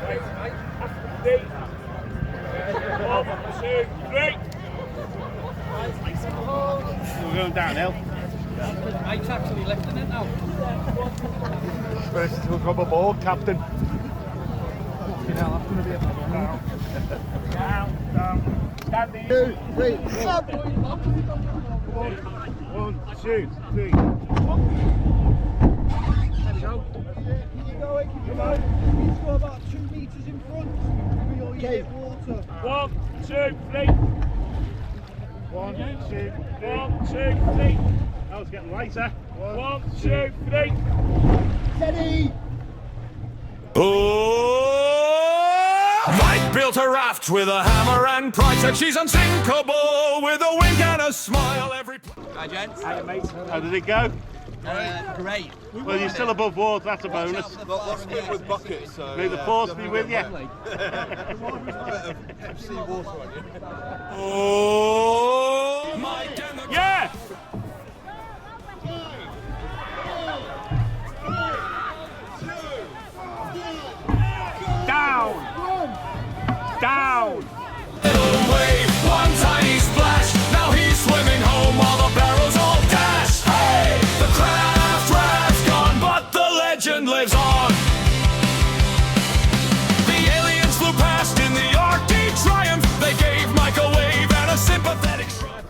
3. 1, 2, 3. We're going downhill. Mate's actually lifting it now. First to come aboard, Captain. Down. Standing. 2, 3. 1, 2, 3. There we go. Keep going, keep going. You go about 2 metres in front before you hit water. 1, 2, 3. 1, 2, 3. 1, 2, 3. Oh, it's getting lighter. 1, 2, 3. Steady! Mike built a raft with a hammer and pride, said she's unsinkable with a wink and a smile every... Hi gents. Hiya, mate. How did it go? Great. Well, you're still above water, that's a bonus. Lots of it with buckets, so... May the force be with you. Pepsi water on you. Oh, Mike and the... Yeah! Down! Down! Little wave, one tiny splash. Now he's swimming home while the barrels all dash. Hey, the craft raft's gone, but the legend lives on. The aliens flew past in the Arctic Triumph. They gave Mike a wave and a sympathetic shrug.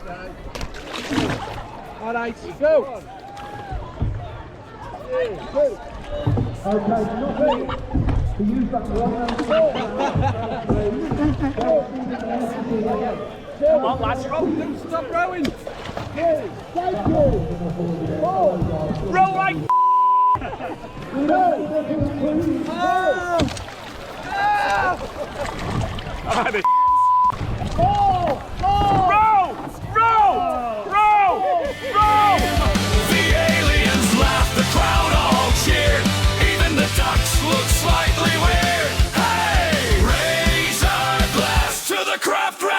Alright, go! Okay, nothing to use that wrong Come on, lads. Stop rowing. Roll like row! The aliens laughed, the crowd all cheered. Even the ducks looked slightly weird. Hey, raise a glass to the craft raft.